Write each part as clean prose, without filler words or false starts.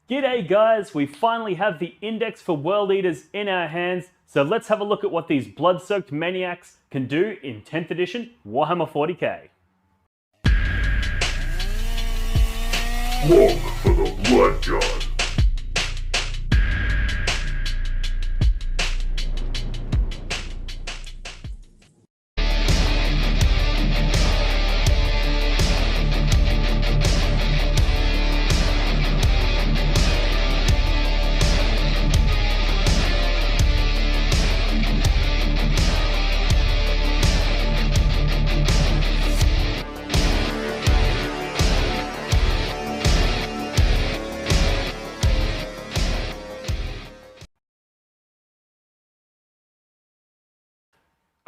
G'day guys, we finally have the index for World Eaters in our hands, so let's have a look at what these blood-soaked maniacs can do in 10th edition Warhammer 40k. Look for the blood god.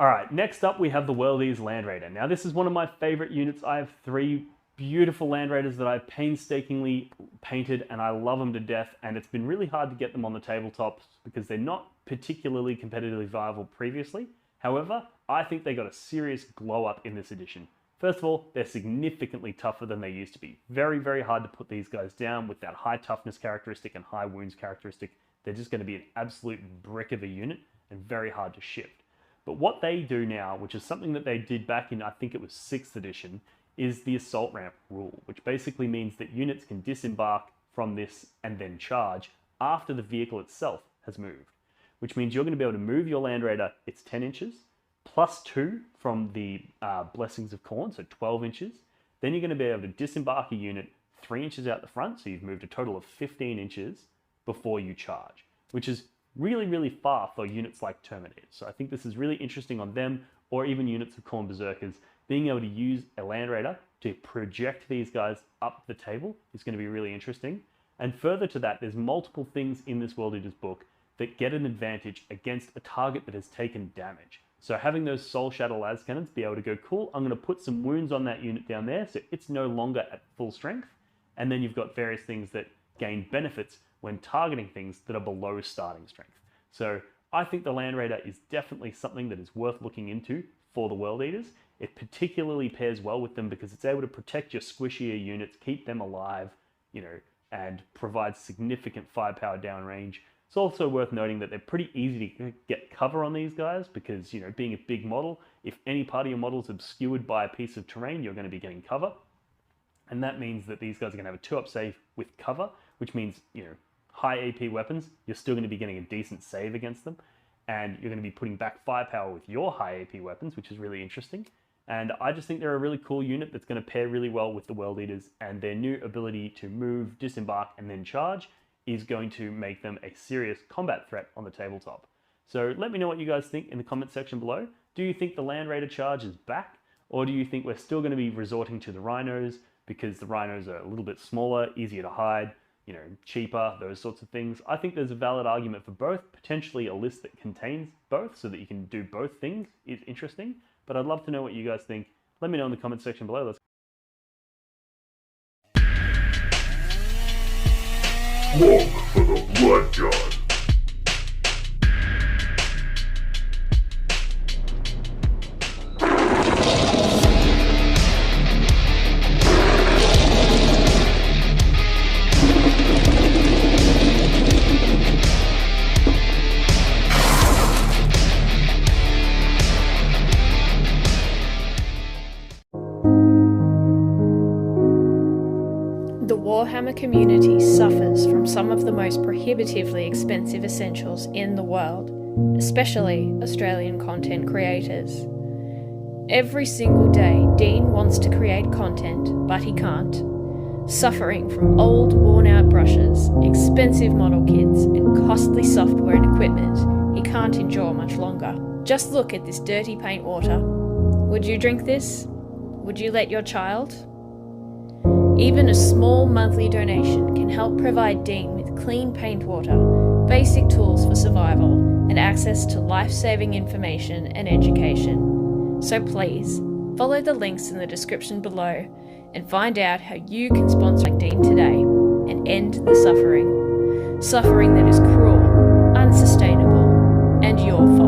Alright, next up we have the World Eaters Land Raider. Now this is one of my favourite units. I have 3 beautiful Land Raiders that I've painstakingly painted and I love them to death, and it's been really hard to get them on the tabletops because they're not particularly competitively viable previously. However, I think they got a serious glow up in this edition. First of all, they're significantly tougher than they used to be. Very, very hard to put these guys down with that high toughness characteristic and high wounds characteristic. They're just going to be an absolute brick of a unit and very hard to shift. But what they do now, which is something that they did back in, I think it was 6th edition, is the assault ramp rule, which basically means that units can disembark from this and then charge after the vehicle itself has moved. Which means you're going to be able to move your Land Raider, it's 10 inches, plus 2 from the Blessings of Khorne, so 12 inches. Then you're going to be able to disembark a unit 3 inches out the front, so you've moved a total of 15 inches before you charge, which is really, really far for units like Terminators. So I think this is really interesting on them, or even units of Khorne Berserkers. Being able to use a Land Raider to project these guys up the table is going to be really interesting. And further to that, there's multiple things in this World Eaters book that get an advantage against a target that has taken damage. So having those Soul Shatter Las Cannons be able to go, cool, I'm going to put some wounds on that unit down there, so it's no longer at full strength. And then you've got various things that gain benefits when targeting things that are below starting strength. So I think the Land Raider is definitely something that is worth looking into for the World Eaters. It particularly pairs well with them because it's able to protect your squishier units, keep them alive, and provide significant firepower downrange. It's also worth noting that they're pretty easy to get cover on these guys because, being a big model, if any part of your model is obscured by a piece of terrain, you're going to be getting cover. And that means that these guys are going to have a 2-up save with cover, which means, high AP weapons, you're still going to be getting a decent save against them. And you're going to be putting back firepower with your high AP weapons, which is really interesting. And I just think they're a really cool unit that's going to pair really well with the World Eaters, and their new ability to move, disembark, and then charge is going to make them a serious combat threat on the tabletop. So let me know what you guys think in the comment section below. Do you think the Land Raider charge is back? Or do you think we're still going to be resorting to the Rhinos because the Rhinos are a little bit smaller, easier to hide, cheaper, those sorts of things? I think there's a valid argument for both. Potentially a list that contains both so that you can do both things is interesting, but I'd love to know what you guys think. Let me know in the comment section below. Look for the blood god. The Warhammer community suffers from some of the most prohibitively expensive essentials in the world, especially Australian content creators. Every single day, Dean wants to create content, but he can't. Suffering from old, worn-out brushes, expensive model kits, and costly software and equipment he can't endure much longer. Just look at this dirty paint water. Would you drink this? Would you let your child? Even a small monthly donation can help provide Dean with clean paint water, basic tools for survival, and access to life-saving information and education. So please, follow the links in the description below and find out how you can sponsor Dean today and end the suffering. Suffering that is cruel, unsustainable, and your fault.